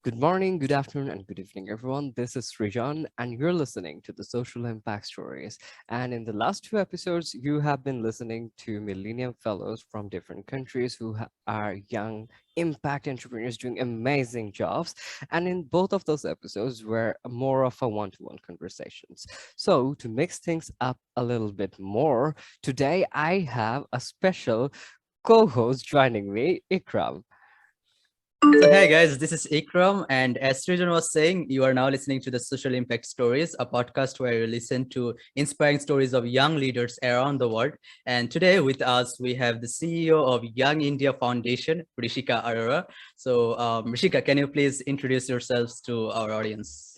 Good morning, good afternoon, and good evening, everyone. This is Rijan, and you're listening to the Social Impact Stories. And in the last two episodes, you have been listening to Millennium Fellows from different countries who are young impact entrepreneurs doing amazing jobs. And in both of those episodes, were more of a one-to-one conversations. So to mix things up a little bit more, today I have a special co-host joining me, Ikram. So, hey guys, this is Ikram, and as Srijan was saying, you are now listening to the Social Impact Stories, a podcast where you listen to inspiring stories of young leaders around the world. And today with us, we have the CEO of Young India Foundation, Rishika Arora. So, Rishika, can you please introduce yourselves to our audience?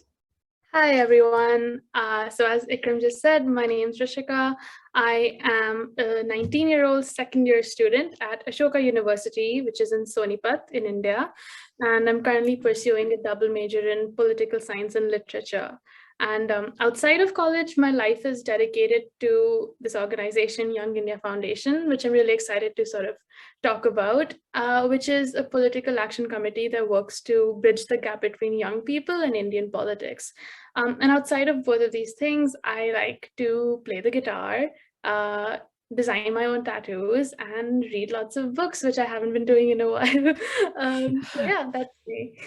Hi everyone. So as Ikram just said, my name is Rishika. I am a 19-year-old second-year student at Ashoka University, which is in Sonipat in India, and I'm currently pursuing a double major in political science and literature. And outside of college, my life is dedicated to this organization, Young India Foundation, which I'm really excited to sort of talk about, which is a political action committee that works to bridge the gap between young people and Indian politics. And outside of both of these things, I like to play the guitar, uh, design my own tattoos, and read lots of books, which I haven't been doing in a while. So yeah, that's me.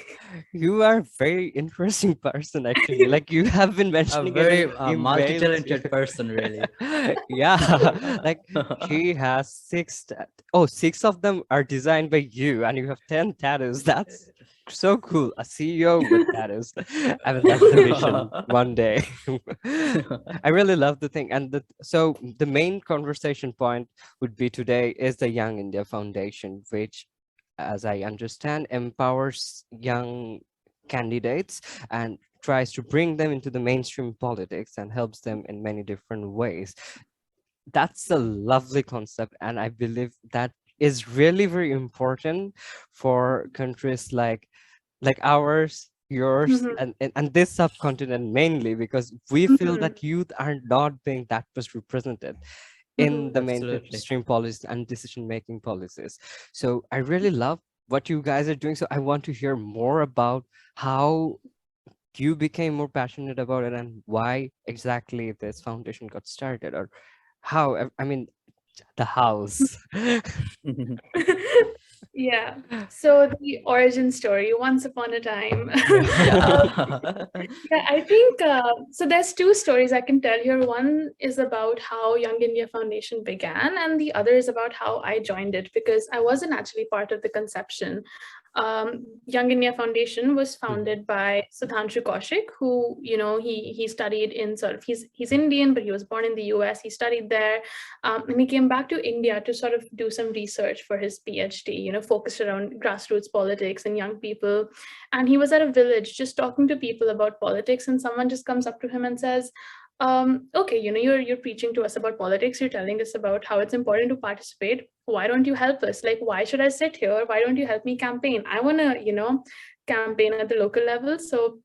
You are a very interesting person, actually. Like you have been A mentioning in very your emails. multi-talented person, really. Yeah, like she has six of them are designed by you, and you have 10 tattoos. That's so cool. A CEO with tattoos. I mean, that's the vision one day. I really love the thing. And so the main conversation point would be today is the Young India Foundation, which, as I understand, empowers young candidates and tries to bring them into the mainstream politics and helps them in many different ways. That's a lovely concept, and I believe that is really very important for countries like ours, yours, Mhm, and this subcontinent mainly, because we feel mhm, that youth are not being that much represented in the mhm. Absolutely. mainstream policies and decision making policies. So I really love what you guys are doing. So I want to hear more about how you became more passionate about it and why exactly this foundation got started, or how, I mean, the house. Yeah. So the origin story, once upon a time. Yeah. Um, Yeah. Yeah, I think so. There's two stories I can tell here. One is about how Young India Foundation began, and the other is about how I joined it because I wasn't actually part of the conception. Young India Foundation was Mhm. founded by Sudhanshu Kaushik, who he studied in sort of he's Indian, but he was born in the U.S. He studied there, and he came back to India to sort of do some research for his PhD. Focused around grassroots politics and young people, and he was at a village just talking to people about politics, and someone just comes up to him and says, okay, you're preaching to us about politics, you're telling us about how it's important to participate. Why don't you help us? Like, why should I sit here? Why don't you help me campaign? I want to campaign at the local level. So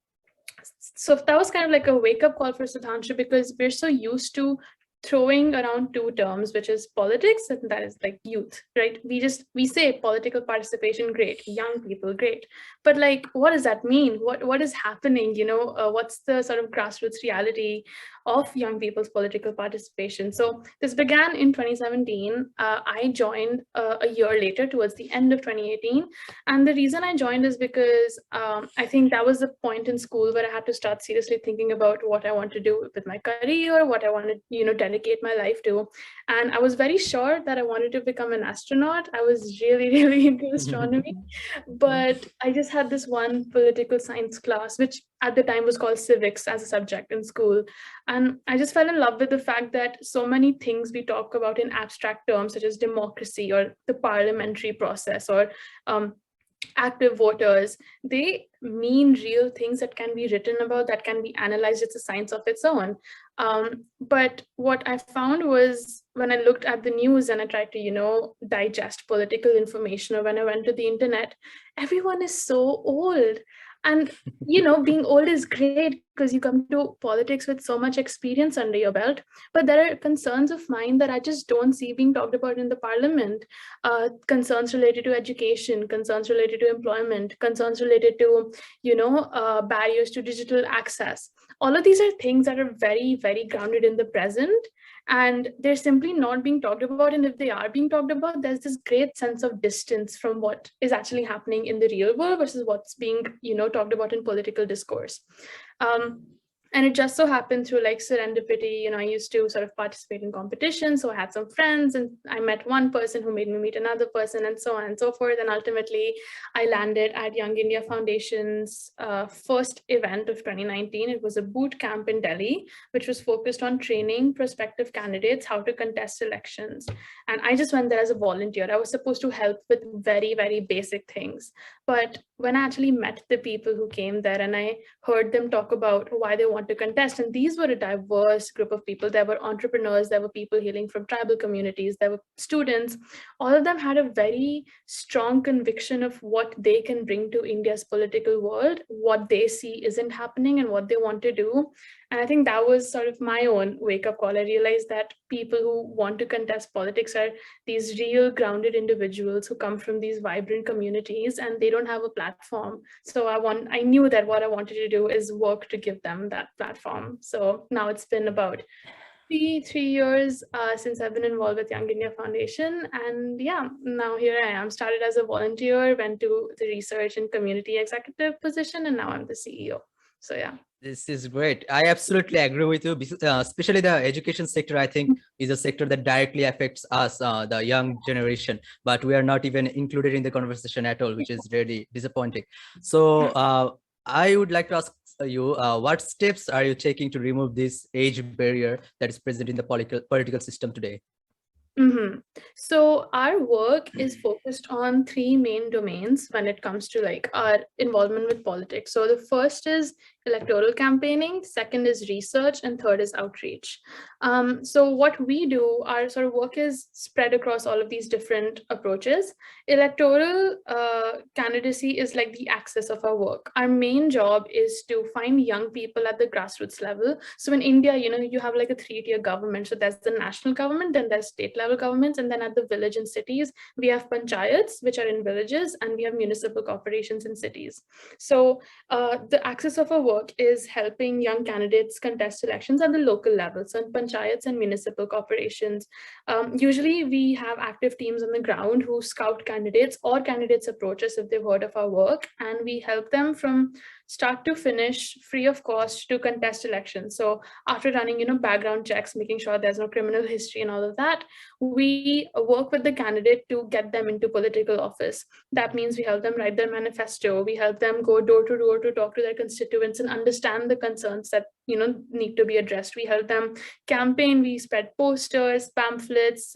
that was kind of like a wake up call for Sudhanshu, because we're so used to throwing around two terms, which is politics and that is like youth, right? We say political participation, great, young people, great, but like, what does that mean? What is happening? What's the sort of grassroots reality of young people's political participation? So this began in 2017. I joined a year later, towards the end of 2018, and the reason I joined is because I think that was the point in school where I had to start seriously thinking about what I want to do with my career, what I want to, dedicate my life to. And I was very sure that I wanted to become an astronaut. I was really, really into astronomy. But I just had this one political science class, which at the time was called civics as a subject in school. And I just fell in love with the fact that so many things we talk about in abstract terms, such as democracy or the parliamentary process or um, active voters, they mean real things that can be written about, that can be analyzed. It's a science of its own. But what I found was, when I looked at the news and I tried to digest political information, or when I went to the internet, everyone is so old. And being old is great because you come to politics with so much experience under your belt, but there are concerns of mine that I just don't see being talked about in the parliament. Concerns related to education, concerns related to employment, concerns related to barriers to digital access. All of these are things that are very, very grounded in the present, and they're simply not being talked about. And if they are being talked about, there's this great sense of distance from what is actually happening in the real world versus what's being talked about in political discourse. um, and it just so happened through like serendipity, I used to sort of participate in competitions. So I had some friends and I met one person who made me meet another person, and so on and so forth. And ultimately, I landed at Young India Foundation's first event of 2019. It was a boot camp in Delhi, which was focused on training prospective candidates how to contest elections. And I just went there as a volunteer. I was supposed to help with very, very basic things. But when I actually met the people who came there and I heard them talk about why they want to contest, and these were a diverse group of people. There were entrepreneurs, there were people hailing from tribal communities, there were students. All of them had a very strong conviction of what they can bring to India's political world, what they see isn't happening and what they want to do. And I think that was sort of my own wake-up call. I realized that people who want to contest politics are these real grounded individuals who come from these vibrant communities and they don't have a platform. So I knew that what I wanted to do is work to give them that platform. So now it's been about three years since I've been involved with Young India Foundation. And yeah, now here I am. Started as a volunteer, went to the research and community executive position, and now I'm the CEO. So yeah. This is great. I absolutely agree with you. Especially the education sector, I think, is a sector that directly affects us, the young generation, but we are not even included in the conversation at all, which is really disappointing. So I would like to ask you, what steps are you taking to remove this age barrier that is present in the political system today? Mm-hmm. So our work is focused on three main domains when it comes to like our involvement with politics. So the first is electoral campaigning, second is research, and third is outreach. So what we do, our sort of work is spread across all of these different approaches. Electoral candidacy is like the axis of our work. Our main job is to find young people at the grassroots level. So in India, you have like a three-tier government. So there's the national government, then there's state level governments, and then at the village and cities, we have panchayats, which are in villages, and we have municipal corporations in cities. So the axis of our work is helping young candidates contest elections at the local level. So in panchayats and municipal corporations, usually we have active teams on the ground who scout candidates or candidates approach us if they've heard of our work, and we help them from start to finish free of cost to contest elections. So after running background checks, making sure there's no criminal history and all of that, we work with the candidate to get them into political office. That means we help them write their manifesto, we help them go door to door to talk to their constituents and understand the concerns that need to be addressed. We help them campaign, we spread posters, pamphlets,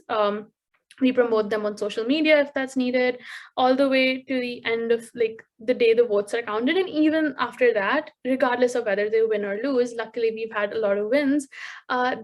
we promote them on social media if that's needed, all the way to the end of like the day the votes are counted. And even after that, regardless of whether they win or lose, luckily we've had a lot of wins,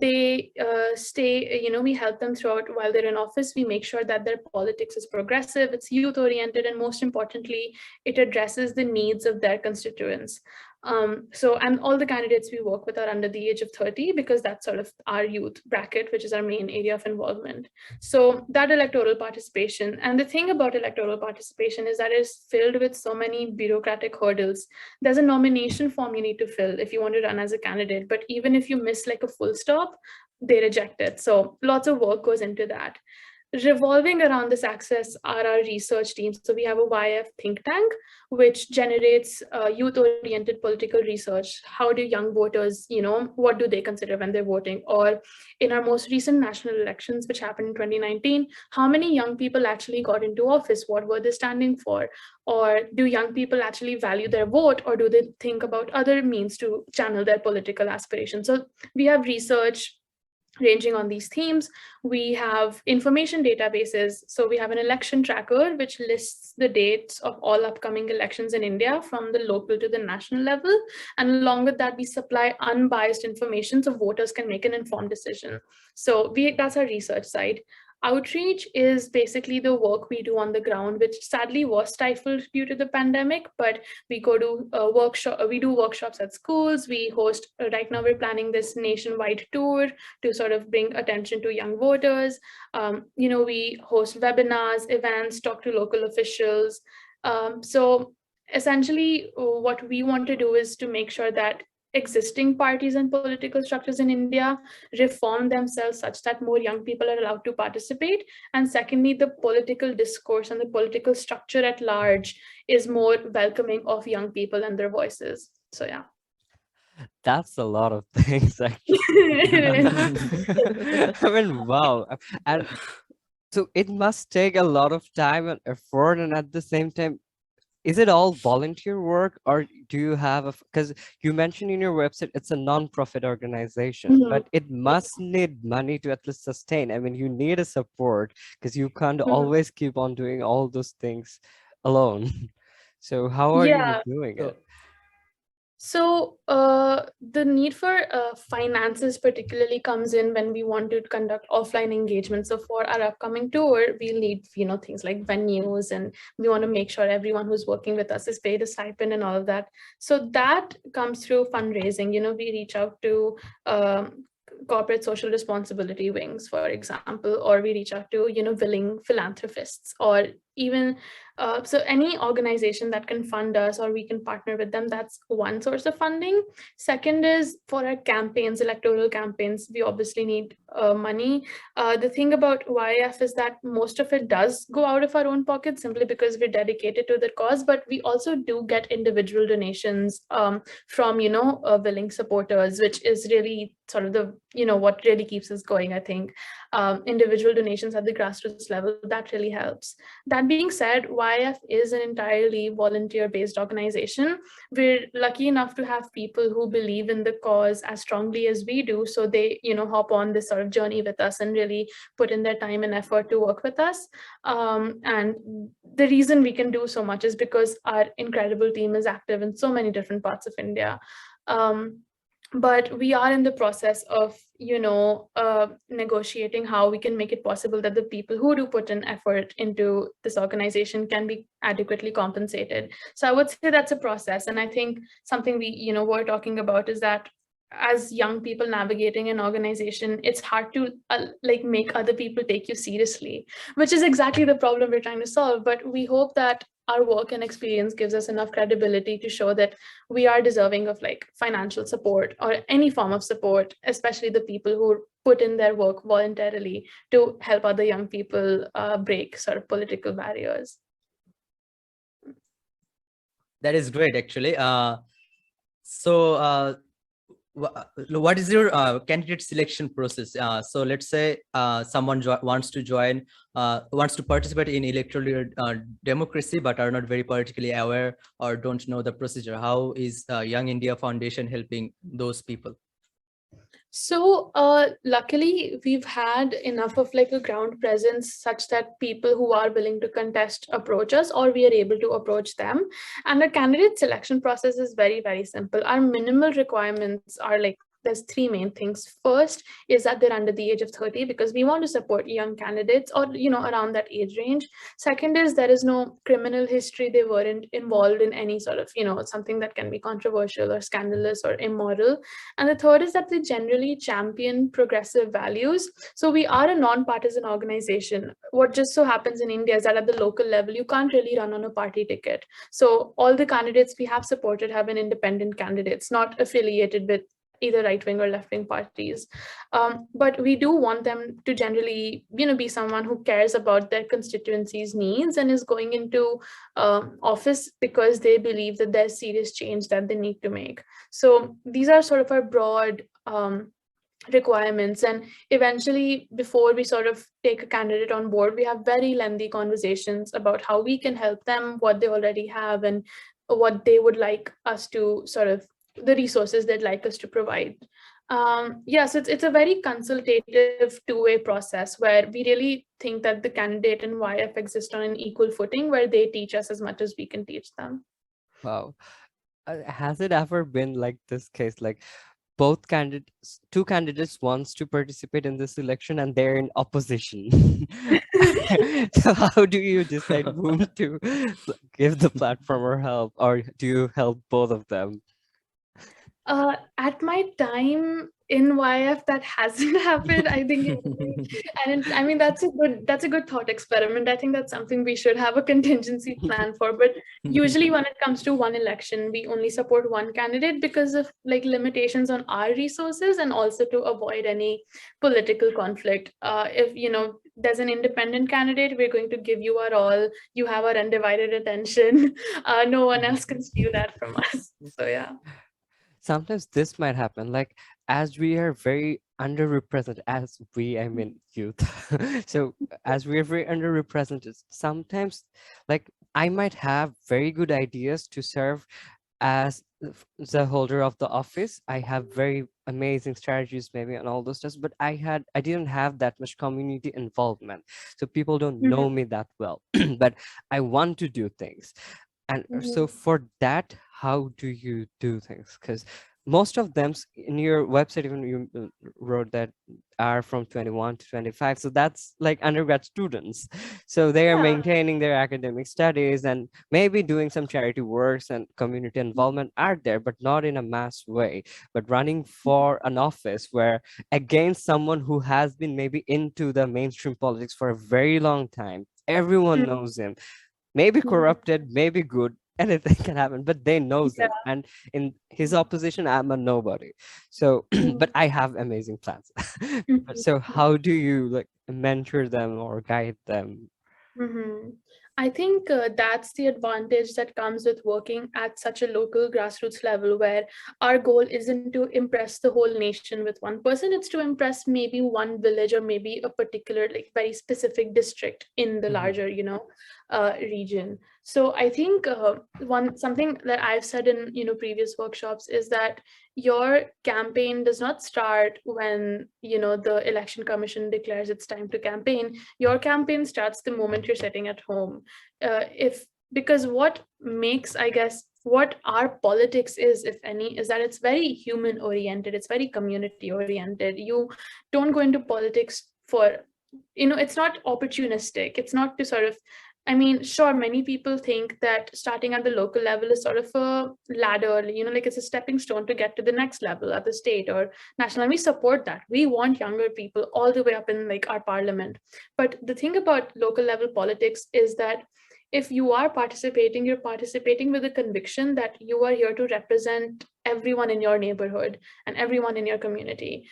they stay, we help them throughout while they're in office. We make sure that their politics is progressive, it's youth oriented, and most importantly, it addresses the needs of their constituents. And all the candidates we work with are under the age of 30 because that's sort of our youth bracket, which is our main area of involvement. So that electoral participation, and the thing about electoral participation is that it's filled with so many bureaucratic hurdles. There's a nomination form you need to fill if you want to run as a candidate, but even if you miss like a full stop, they reject it. So lots of work goes into that. Revolving around this axis are our research teams. So we have a YF think tank, which generates youth-oriented political research. How do young voters, what do they consider when they're voting? Or in our most recent national elections, which happened in 2019, how many young people actually got into office? What were they standing for? Or do young people actually value their vote, or do they think about other means to channel their political aspirations? So we have research ranging on these themes. We have information databases. So we have an election tracker, which lists the dates of all upcoming elections in India from the local to the national level. And along with that, we supply unbiased information so voters can make an informed decision. So that's our research side. Outreach is basically the work we do on the ground, which sadly was stifled due to the pandemic. But we go to we do workshops at schools. We host. Right now, we're planning this nationwide tour to sort of bring attention to young voters. We host webinars, events, talk to local officials. So essentially, what we want to do is to make sure that existing parties and political structures in India reform themselves such that more young people are allowed to participate. And secondly, the political discourse and the political structure at large is more welcoming of young people and their voices. So yeah. That's a lot of things, actually. I mean, wow. And so it must take a lot of time and effort, and at the same time, is it all volunteer work, or do you have a, because you mentioned in your website it's a non-profit organization, Mhm. but it must need money to at least sustain. I mean, you need a support because you can't Mhm. always keep on doing all those things alone. So how are you Yeah. doing it? So So the need for finances particularly comes in when we want to conduct offline engagements. So for our upcoming tour, we'll need, things like venues, and we want to make sure everyone who's working with us is paid a stipend and all of that. So that comes through fundraising. We reach out to corporate social responsibility wings, for example, or we reach out to, willing philanthropists, or even so any organization that can fund us or we can partner with them, that's one source of funding. Second is for our campaigns, electoral campaigns, we obviously need money. The thing about YF is that most of it does go out of our own pocket simply because we're dedicated to the cause, but we also do get individual donations from, willing supporters, which is really sort of the, what really keeps us going, I think. Individual donations at the grassroots level, that really helps. That being said, YF is an entirely volunteer-based organization. We're lucky enough to have people who believe in the cause as strongly as we do, so they, hop on this sort of journey with us and really put in their time and effort to work with us. And the reason we can do so much is because our incredible team is active in so many different parts of India. Um, but we are in the process of negotiating how we can make it possible that the people who do put an effort into this organization can be adequately compensated. So I would say that's a process, and I think something we were talking about is that as young people navigating an organization, it's hard to make other people take you seriously, which is exactly the problem we're trying to solve. But we hope that our work and experience gives us enough credibility to show that we are deserving of financial support or any form of support, especially the people who put in their work voluntarily to help other young people break sort of political barriers. that is great, actually. So what is your candidate selection process? So let's say someone wants to participate in electoral democracy, but are not very politically aware or don't know the procedure. How is Young India Foundation helping those people? So, luckily, we've had enough of a ground presence such that people who are willing to contest approach us, or we are able to approach them. And the candidate selection process is very, very simple. Our minimal requirements are there's three main things. First is that they're under the age of 30 because we want to support young candidates or around that age range. Second is there is no criminal history. They weren't involved in any sort of something that can be controversial or scandalous or immoral. And the third is that they generally champion progressive values. So we are a non-partisan organization. What just so happens in India is that at the local level, you can't really run on a party ticket. So all the candidates we have supported have been independent candidates, not affiliated with either right-wing or left-wing parties. But we do want them to generally, be someone who cares about their constituency's needs and is going into office because they believe that there's serious change that they need to make. So these are sort of our broad requirements, and eventually before we sort of take a candidate on board, we have very lengthy conversations about how we can help them, what they already have, and what they would like us to sort of the resources they'd like us to provide. Yes, it's a very consultative two-way process where we really think that the candidate and YF exist on an equal footing where they teach us as much as we can teach them. Wow. Has it ever been like this case? Like, two candidates wants to participate in this election and they're in opposition. So how do you decide whom to give the platform or help, or do you help both of them? At my time in YF, that hasn't happened. I think, I mean, that's a good thought experiment. I think that's something we should have a contingency plan for. But usually, when it comes to one election, we only support one candidate because of like limitations on our resources, and also to avoid any political conflict. If there's an independent candidate, we're going to give you our all. You have our undivided attention. No one else can steal that from us. So yeah. Sometimes this might happen, like as we are very underrepresented, as we, I mean youth. So as we are very underrepresented, sometimes like I might have very good ideas to serve as the holder of the office. I have very amazing strategies maybe and all those stuff, but I didn't have that much community involvement, so people don't know me that well. But I want to do things. And so Mhm. for that, how do you do things? Because most of them in your website, even you wrote that are from 21 to 25. So that's like undergrad students. So they are Yeah. maintaining their academic studies and maybe doing some charity works, and community involvement are there, but not in a mass way. But running for an office where against someone who has been maybe into the mainstream politics for a very long time, everyone knows him, maybe Mhm. corrupted, maybe good, anything can happen, but they knows Yeah. him. And in his opposition, I'm a nobody. So but Mhm. I have amazing plans. But Mhm. so how do you like mentor them or guide them? Mhm. I think that's the advantage that comes with working at such a local grassroots level, where our goal isn't to impress the whole nation with one person, it's to impress maybe one village or maybe a particular, like, very specific district in the Mhm. larger, region. So I think one something that I've said in previous workshops is that your campaign does not start when the election commission declares it's time to campaign. Your campaign starts the moment you're sitting at home. If Because what makes, I guess, what our politics is, if any, is that it's very human oriented, it's very community oriented. You don't go into politics for, it's not opportunistic. It's not to sort of, I mean, sure, many people think that starting at the local level is sort of a ladder, like it's a stepping stone to get to the next level at the state or national. And we support that. We want younger people all the way up in like our parliament. But the thing about local level politics is that if you are participating, you're participating with the conviction that you are here to represent everyone in your neighborhood and everyone in your community.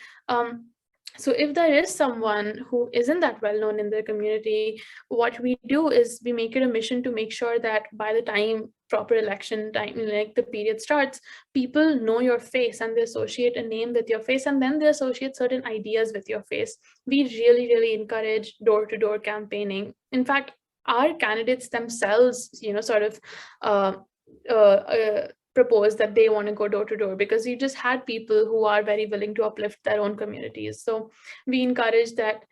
So if there is someone who isn't that well known in their community, what we do is we make it a mission to make sure that by the time proper election time, like the period starts, people know your face and they associate a name with your face, and then they associate certain ideas with your face. We really, really encourage door-to-door campaigning. In fact, our candidates themselves, sort of uh, propose that they want to go door to door, because you just had people who are very willing to uplift their own communities. So we encourage that.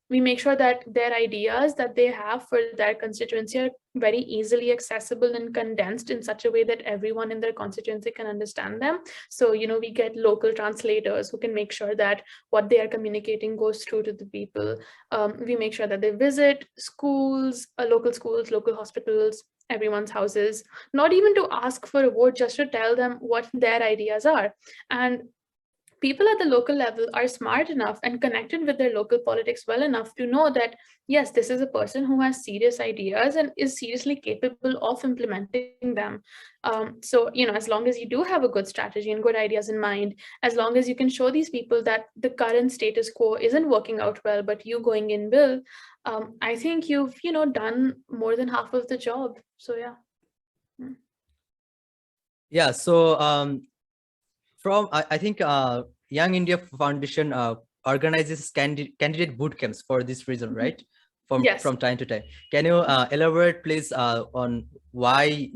We make sure that their ideas that they have for their constituency are very easily accessible and condensed in such a way that everyone in their constituency can understand them. So we get local translators who can make sure that what they are communicating goes through to the people. We make sure that they visit schools, local hospitals, everyone's houses, not even to ask for a vote, just to tell them what their ideas are. And people at the local level are smart enough and connected with their local politics well enough to know that, yes, this is a person who has serious ideas and is seriously capable of implementing them. So as long as you do have a good strategy and good ideas in mind, as long as you can show these people that the current status quo isn't working out well, but you going in will, I think you've done more than half of the job. So yeah. Mm. Yeah, so from I think Young India Foundation organizes candidate boot camps for this reason, Mhm. right? Yes. From time to time. Can you elaborate, please, on why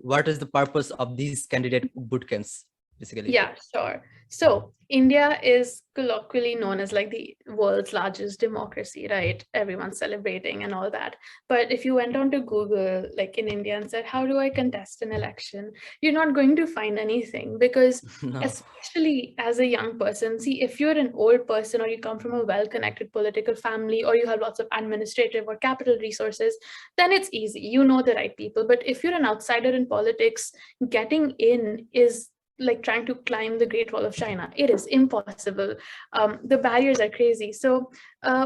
what is the purpose of these candidate boot camps? basically. Yeah, sure. So India is colloquially known as like the world's largest democracy, right? Everyone's celebrating and all that. But if you went on to Google, like in India, and said, how do I contest an election? You're not going to find anything because, No. especially as a young person, see, if you're an old person or you come from a well-connected political family or you have lots of administrative or capital resources, then it's easy. You know the right people. But if you're an outsider in politics, getting in is like trying to climb the Great Wall of China. It is impossible. The barriers are crazy. So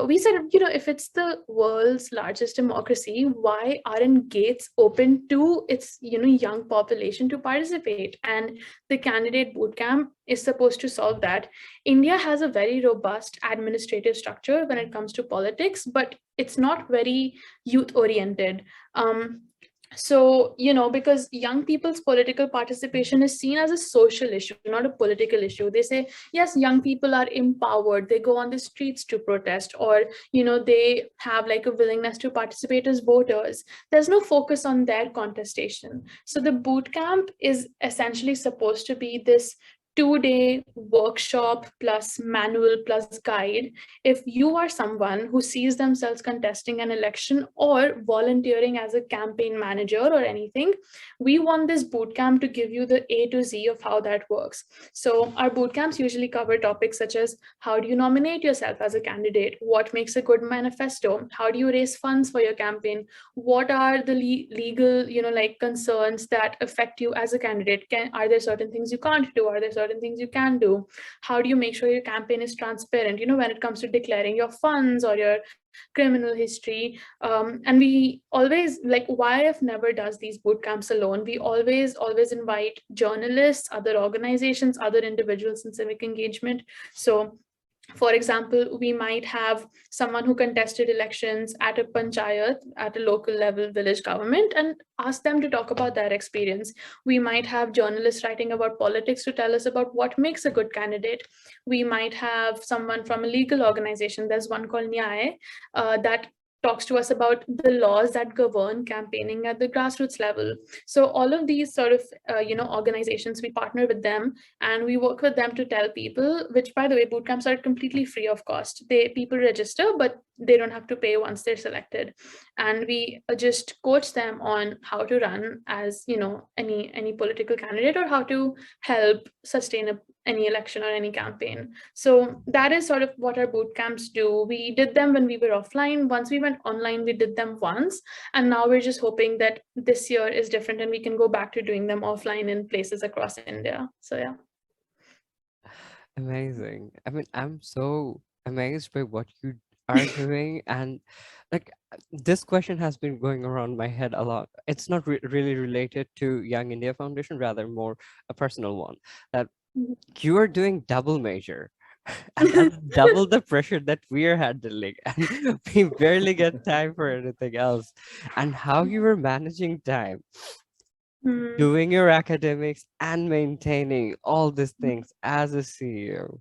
we said, if it's the world's largest democracy, why aren't gates open to its, young population to participate? And the candidate bootcamp is supposed to solve that. India has a very robust administrative structure when it comes to politics, but it's not very youth oriented. So, because young people's political participation is seen as a social issue, not a political issue. They say, yes, young people are empowered. They go on the streets to protest, or, they have like a willingness to participate as voters. There's no focus on their contestation. So the boot camp is essentially supposed to be this 2-day workshop plus manual plus guide. If you are someone who sees themselves contesting an election or volunteering as a campaign manager or anything, we want this bootcamp to give you the A to Z of how that works. So our bootcamps usually cover topics such as how do you nominate yourself as a candidate, what makes a good manifesto, how do you raise funds for your campaign, what are the legal like concerns that affect you as a candidate. Are there certain things you can't do, are there certain things you can do, how do you make sure your campaign is transparent, when it comes to declaring your funds or your criminal history. And we always, like, YF never does these boot camps alone. We always invite journalists, other organizations, other individuals in civic engagement. So for example, we might have someone who contested elections at a panchayat, at a local level village government, and ask them to talk about their experience. We might have journalists writing about politics to tell us about what makes a good candidate. We might have someone from a legal organization. There's one called Nyay that talks to us about the laws that govern campaigning at the grassroots level. So all of these sort of organizations, we partner with them and we work with them to tell people, which by the way, bootcamps are completely free of cost. People register, but they don't have to pay once they're selected. And we just coach them on how to run as any political candidate, or how to help sustain any election or any campaign. So that is sort of what our boot camps do. We did them when we were offline. Once we went online, we did them once. And now we're just hoping that this year is different and we can go back to doing them offline in places across India. So yeah. Amazing. I mean, I'm so amazed by what you are doing. And like, this question has been going around my head a lot. It's not really related to Young India Foundation, rather more a personal one. That you are doing double major. And that's double the pressure that we're handling. And we barely get time for anything else. And how you were managing time, Hmm. doing your academics and maintaining all these things as a CEO.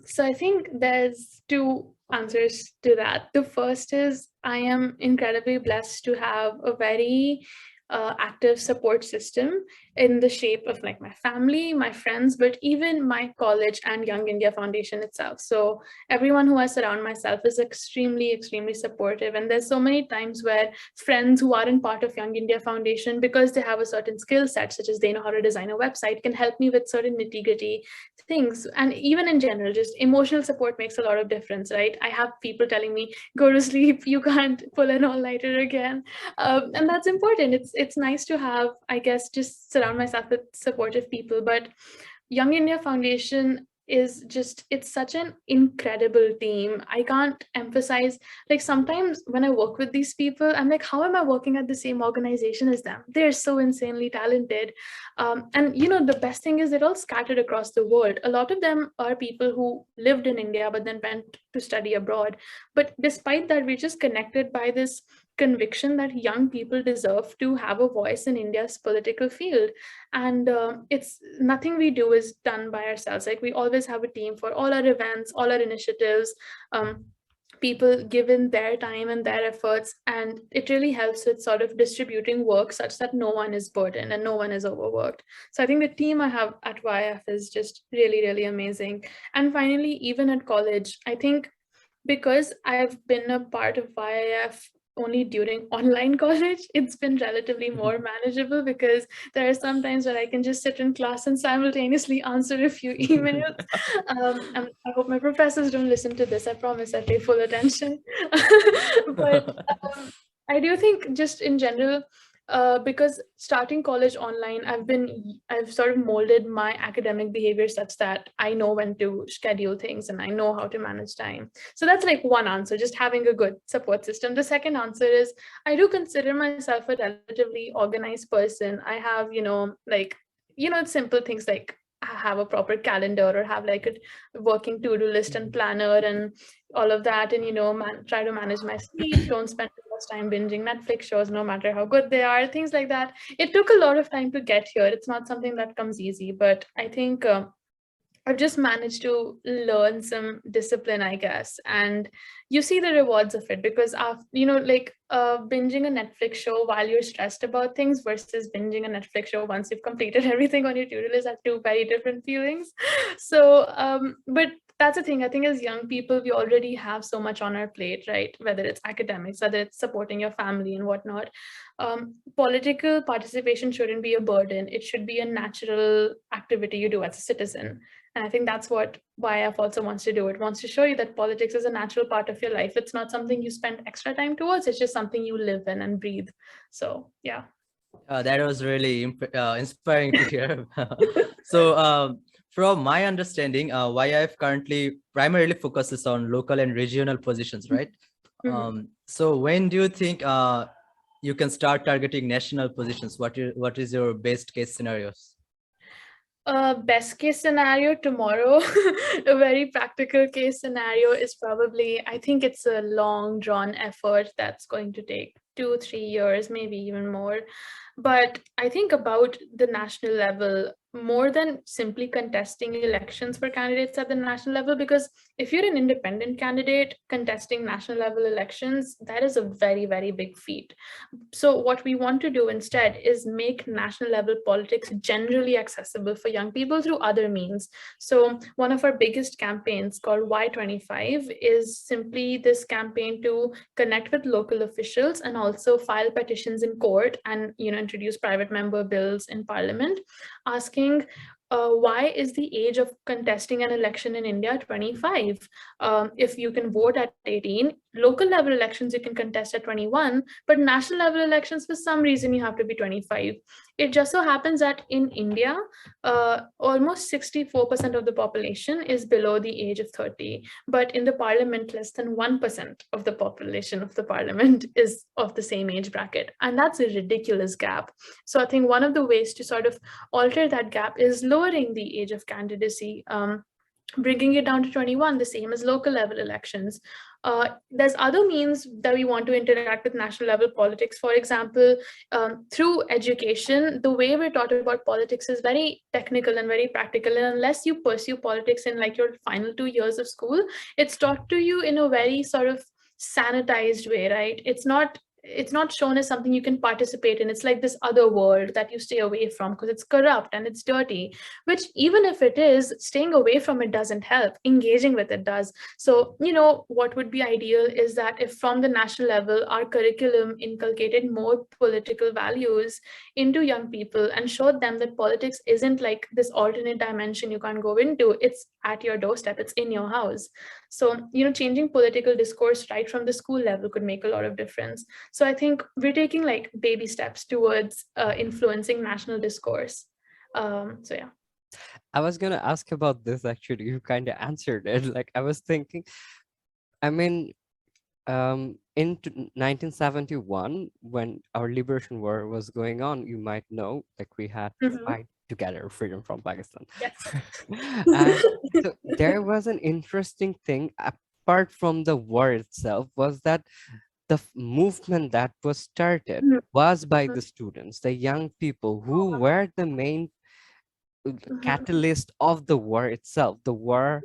So I think there's two answers to that. The first is I am incredibly blessed to have a very active support system in the shape of like my family, my friends, but even my college and Young India Foundation itself. So everyone who I surround myself is extremely, extremely supportive. And there's so many times where friends who aren't part of Young India Foundation, because they have a certain skill set, such as they know how to design a website, can help me with certain nitty-gritty things. And even in general, just emotional support makes a lot of difference, right? I have people telling me, go to sleep, you can't pull an all-nighter again. And that's important. It's nice to have, I guess, just surround myself with supportive people. But Young India Foundation is just, it's such an incredible team. I can't emphasize, like, sometimes when I work with these people, I'm like, how am I working at the same organization as them? They're so insanely talented. And the best thing is they're all scattered across the world. A lot of them are people who lived in India but then went to study abroad. But despite that, we're just connected by this conviction that young people deserve to have a voice in India's political field. And it's nothing we do is done by ourselves. Like, we always have a team for all our events, all our initiatives. people given their time and their efforts, and it really helps with sort of distributing work such that no one is burdened and no one is overworked. So I think the team I have at YF is just really, really amazing. And finally, even at college, I think because I've been a part of YIF only during online college, it's been relatively more manageable because there are some times where I can just sit in class and simultaneously answer a few emails. And I hope my professors don't listen to this. I promise I pay full attention. But I do think just in general, because starting college online, I've sort of molded my academic behavior such that I know when to schedule things and I know how to manage time. So that's like one answer, just having a good support system. The second answer is I do consider myself a relatively organized person. I have, like, simple things like have a proper calendar or have like a working to-do list and planner and all of that, and try to manage my sleep, don't spend too much time binging Netflix shows no matter how good they are, things like that. It took a lot of time to get here. It's not something that comes easy, but I think I've just managed to learn some discipline, I guess, and you see the rewards of it because after, like binging a Netflix show while you're stressed about things versus binging a Netflix show once you've completed everything on your to-do list are two very different feelings. So, but that's the thing. I think as young people, we already have so much on our plate, right? Whether it's academics, whether it's supporting your family and whatnot. Political participation shouldn't be a burden. It should be a natural activity you do as a citizen. And I think that's what YF also wants to do. It wants to show you that politics is a natural part of your life. It's not something you spend extra time towards. It's just something you live in and breathe. So, yeah. That was really inspiring to hear. So, from my understanding, YIF currently primarily focuses on local and regional positions, right? So, when do you think you can start targeting national positions? What is your best case scenarios? Best case scenario tomorrow. A very practical case scenario is probably, I think it's a long drawn effort that's going to take 2-3 years, maybe even more. But I think about the national level more than simply contesting elections for candidates at the national level, because if you're an independent candidate contesting national level elections, that is a very, very big feat. So what we want to do instead is make national level politics generally accessible for young people through other means. So one of our biggest campaigns called Y25 is simply this campaign to connect with local officials and also file petitions in court and introduce private member bills in parliament asking why is the age of contesting an election in India 25? If you can vote at 18, local level elections you can contest at 21, but national level elections, for some reason, you have to be 25. It just so happens that in India, almost 64% of the population is below the age of 30, but in the parliament, less than 1% of the population of the parliament is of the same age bracket. And that's a ridiculous gap. So I think one of the ways to sort of alter that gap is lowering the age of candidacy, bringing it down to 21, the same as local level elections. There's other means that we want to interact with national level politics. For example, through education, the way we're taught about politics is very technical and very practical. And unless you pursue politics in like your final 2 years of school, it's taught to you in a very sort of sanitized way, right? It's not shown as something you can participate in. It's like this other world that you stay away from because it's corrupt and it's dirty, which even if it is, staying away from it doesn't help. Engaging with it does. So, what would be ideal is that if from the national level, our curriculum inculcated more political values into young people and showed them that politics isn't like this alternate dimension you can't go into. It's at your doorstep. It's in your house. So, changing political discourse right from the school level could make a lot of difference. So I think we're taking like baby steps towards influencing national discourse. So yeah. I was gonna ask about this actually. You kind of answered it. Like I was thinking, I mean, in 1971, when our liberation war was going on, you might know, like we had to fight to get our freedom from Pakistan. Yes. And so there was an interesting thing apart from the war itself was that the movement that was started was by the students, the young people who were the main catalyst of the war itself. The war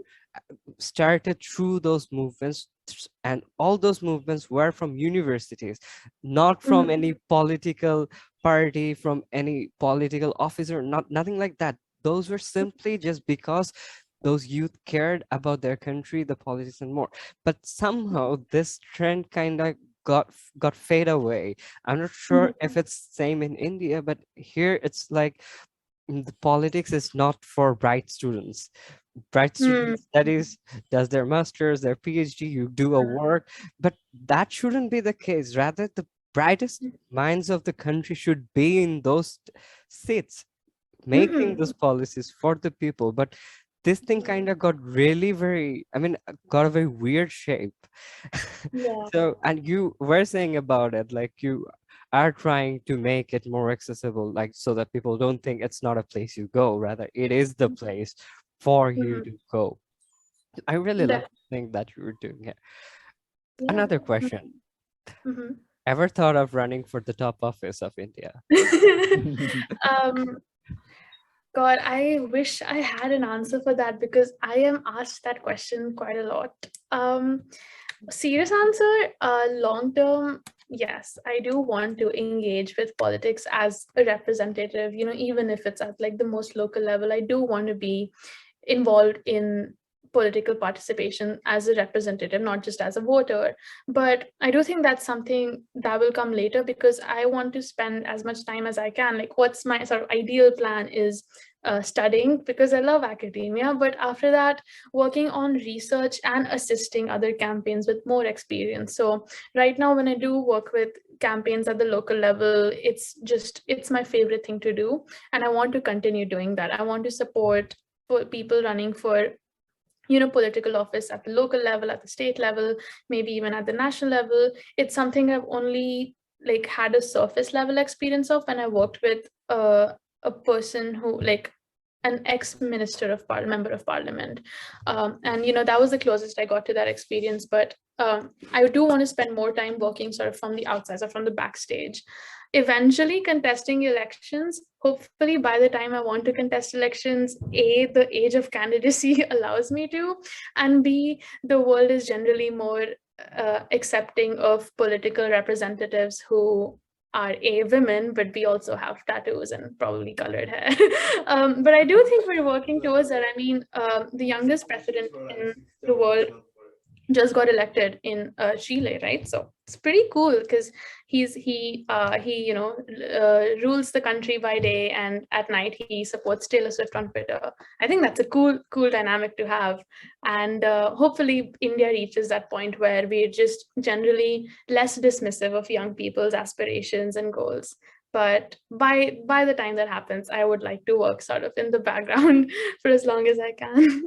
started through those movements, and all those movements were from universities, not from Mhm. any political party, from any political officer, nothing like that. Those were simply just because those youth cared about their country, the politics, and more. But somehow this trend kind of got fade away. I'm not sure Mhm. if it's same in India, but here it's like, the politics is not for bright students. Bright Mhm. student studies, does their masters, their PhD, you do a work, but that shouldn't be the case. Rather, the brightest minds of the country should be in those seats, making Mhm. those policies for the people. But this thing kind of got really very, I mean, got a very weird shape. Yeah. So, and you were saying about it, like you are trying to make it more accessible, like so that people don't think it's not a place you go, rather it is the place for you Mhm. to go. I really love Def- the thing that you were doing it. yeah. Another question. Mhm. Ever thought of running for the top office of India? um, God, I wish I had an answer for that because I am asked that question quite a lot. Serious answer, long term, yes, I do want to engage with politics as a representative, even if it's at like the most local level. I do want to be involved in political participation as a representative, not just as a voter. But I do think that's something that will come later because I want to spend as much time as I can. Like, what's my sort of ideal plan is studying because I love academia, but after that, working on research and assisting other campaigns with more experience. So, right now, when I do work with campaigns at the local level, it's my favorite thing to do. And I want to continue doing that. I want to support people running for political office at the local level, at the state level, maybe even at the national level. It's something I've only like had a surface level experience of when I worked with a person who like an ex-minister of member of parliament, and that was the closest I got to that experience. But I do want to spend more time working sort of from the outside or from the backstage, eventually contesting elections. Hopefully by the time I want to contest elections, A, the age of candidacy allows me to, and B, the world is generally more accepting of political representatives who are A, women, but we also have tattoos and probably colored hair. But I do think we're working towards that. I mean, the youngest president in the world just got elected in Chile, right? So it's pretty cool because he rules the country by day, and at night he supports Taylor Swift on Twitter. I think that's a cool dynamic to have, and hopefully India reaches that point where we're just generally less dismissive of young people's aspirations and goals. But by the time that happens, I would like to work sort of in the background for as long as I can.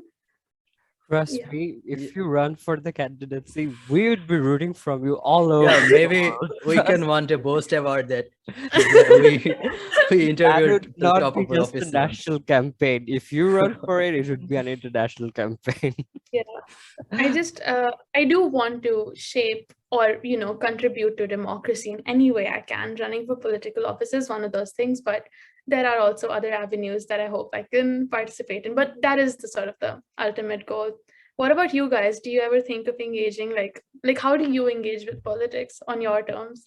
Trust Yeah. me, Ye- if you run for the candidacy, we would be rooting from you all Yeah, over the maybe world. we can Trust want to me. boast about that. That we That interviewed would the not top be of the just a office once. national campaign. If you run for it, it would be an international campaign. Yeah. I do want to shape or contribute to democracy in any way I can. Running for political office is one of those things, but there are also other avenues that I hope I can participate in. But that is the sort of the ultimate goal. What about you guys? Do you ever think of engaging, like how do you engage with politics on your terms?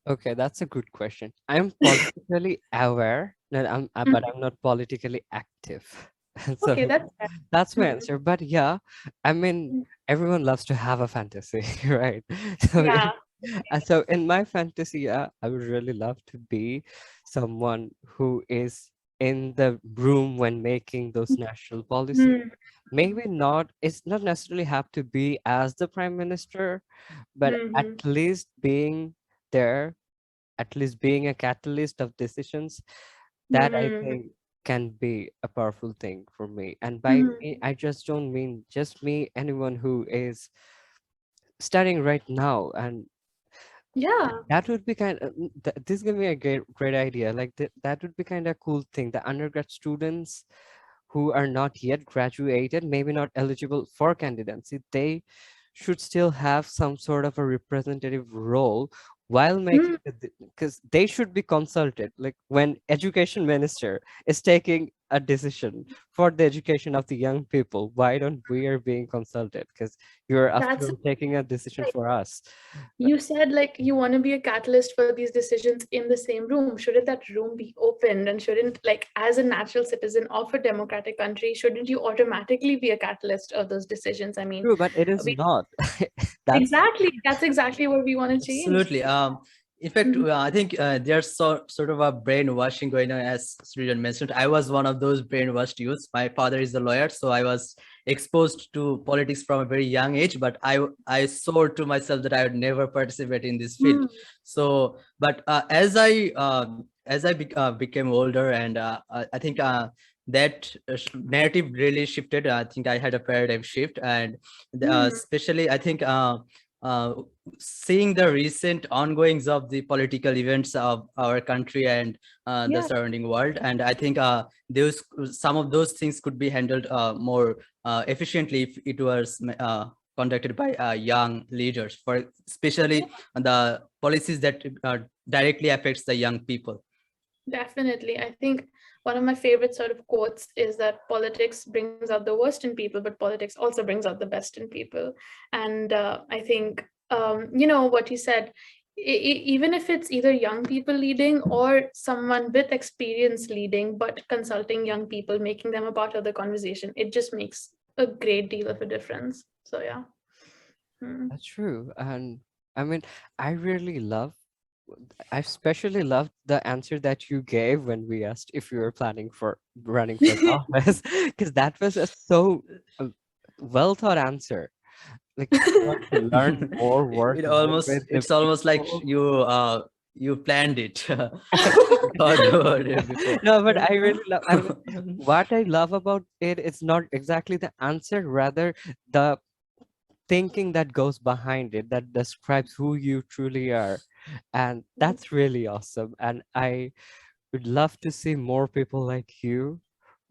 Okay, that's a good question. I'm politically aware, but Mhm. I'm not politically active. So Okay, that's fair. that's my Mhm. answer. But yeah, I mean, Mhm. everyone loves to have a fantasy, right? So, Yeah. so in my fantasy, yeah, I would really love to be someone who is in the room when making those national policies. Mhm. Maybe not, it's not necessarily have to be as the prime minister, but at Mhm. least being there, at least being a catalyst of decisions, that I Mhm. think can be a powerful thing for me. And by Mhm. me, I just don't mean just me, anyone who is studying right now. And Yeah. that would be this give me a great idea. Like that would be kind of cool thing. The undergrad students who are not yet graduated, maybe not eligible for candidacy, they should still have some sort of a representative role while making Mhm. because they should be consulted. Like when education minister is taking a decision for the education of the young people, why don't we are being consulted? Because you're after That's all taking a decision for us. You said like you want to be a catalyst for these decisions in the same room. Shouldn't that room be opened, and shouldn't, like, as a natural citizen of a democratic country, shouldn't you automatically be a catalyst of those decisions? I mean, True, but it is we not. That's that's exactly what we want to change. Absolutely. In fact, Mhm. I think there's sort of a brainwashing going on, as Srijan mentioned. I was one of those brainwashed youths. My father is a lawyer, so I was exposed to politics from a very young age. But I swore to myself that I would never participate in this field. Mm. So, but as I became older, and I think that narrative really shifted. I think I had a paradigm shift, and Mm. especially I think. Uh, Seeing the recent ongoings of the political events of our country and the Yeah, surrounding world, and I think those some of those things could be handled more efficiently if it was conducted by young leaders, for especially the policies that directly affects the young people. definitely. I think one of my favorite sort of quotes is that politics brings out the worst in people, but politics also brings out the best in people. And I think, what you said, even if it's either young people leading or someone with experience leading, but consulting young people, making them a part of the conversation, it just makes a great deal of a difference. So, yeah. Hmm. that's true. And I mean, I really love, I especially loved the answer that you gave when we asked if you were planning for running for the office, because that was a so well thought answer. Like, you want to learn more, work more with the It's almost like people. you planned it. Thought about it before. No, but I really love, I mean, what I love about it is not exactly the answer, rather the thinking that goes behind it that describes who you truly are. And that's really awesome. And I would love to see more people like you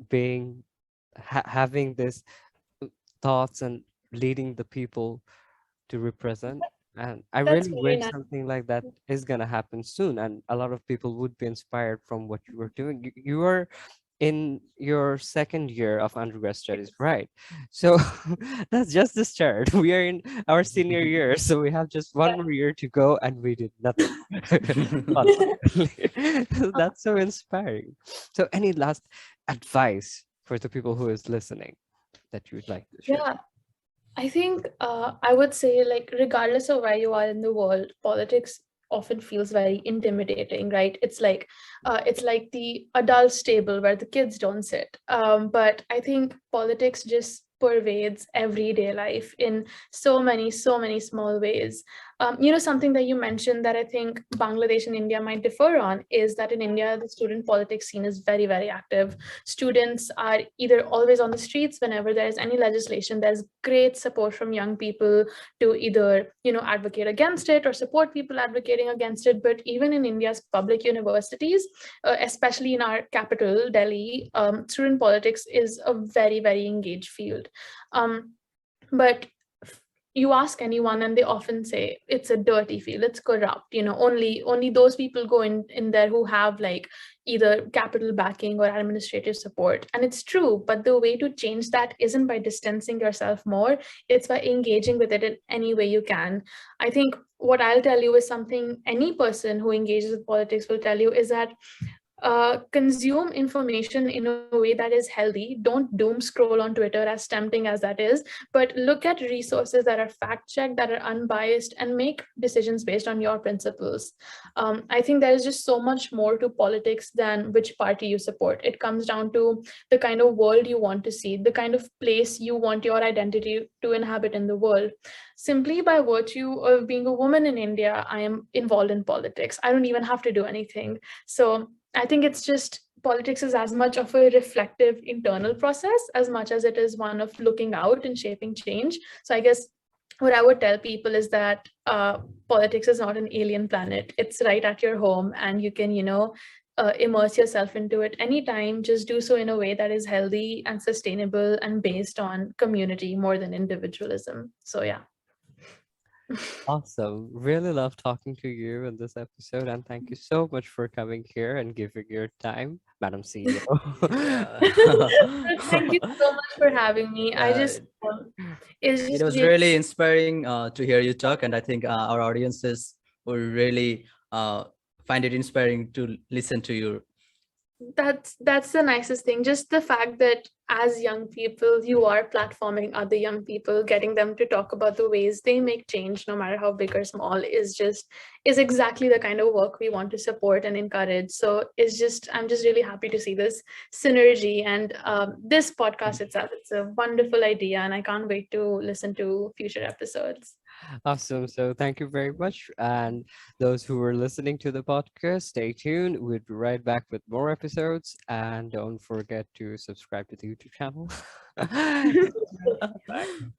being having this thoughts and leading the people to represent. And I That's really very wish nice. something like that is gonna happen soon, and a lot of people would be inspired from what you were doing. You are in your second year of undergrad studies, right? So that's just the start. We are in our senior year, so we have just one more year to go, and we did nothing. Possibly. That's so inspiring. So, any last advice for the people who is listening that you would like to share? Yeah, I think I would say, like, regardless of where you are in the world, politics often feels very intimidating, right? It's like the adult table where the kids don't sit. But I think politics just pervades everyday life in so many small ways. Something that you mentioned that I think Bangladesh and India might differ on is that in India, the student politics scene is very, very active. Students are either always on the streets whenever there's any legislation. There's great support from young people to either advocate against it or support people advocating against it. But even in India's public universities, especially in our capital Delhi, student politics is a very, very engaged field. Um, but you ask anyone and they often say it's a dirty field, it's corrupt. Only those people go in there who have, like, either capital backing or administrative support. And it's true, but the way to change that isn't by distancing yourself more, it's by engaging with it in any way you can. I think what I'll tell you is something any person who engages with politics will tell you, is that consume information in a way that is healthy. Don't doom scroll on Twitter, as tempting as that is, but look at resources that are fact checked, that are unbiased, and make decisions based on your principles. I think there is just so much more to politics than which party you support. It comes down to the kind of world you want to see, the kind of place you want your identity to inhabit in the world. Simply by virtue of being a woman in India, I am involved in politics. I don't even have to do anything. So I think it's just politics is as much of a reflective internal process as much as it is one of looking out and shaping change. So I guess what I would tell people is that politics is not an alien planet. It's right at your home, and you can, immerse yourself into it anytime. Just do so in a way that is healthy and sustainable and based on community more than individualism. So, yeah. Awesome. Really love talking to you in this episode, and thank you so much for coming here and giving your time, Madam CEO. Thank you so much for having me. I Yeah, just it's it just was really really inspiring to hear you talk, and I think our audiences will really find it inspiring to listen to you. that's the nicest thing. Just the fact that as young people, you are platforming other young people, getting them to talk about the ways they make change, no matter how big or small, is exactly the kind of work we want to support and encourage. So I'm just really happy to see this synergy and this podcast itself. It's a wonderful idea, and I can't wait to listen to future episodes. Awesome. So thank you very much. And those who are listening to the podcast, stay tuned. We'll be right back with more episodes. And don't forget to subscribe to the YouTube channel. See you. Bye.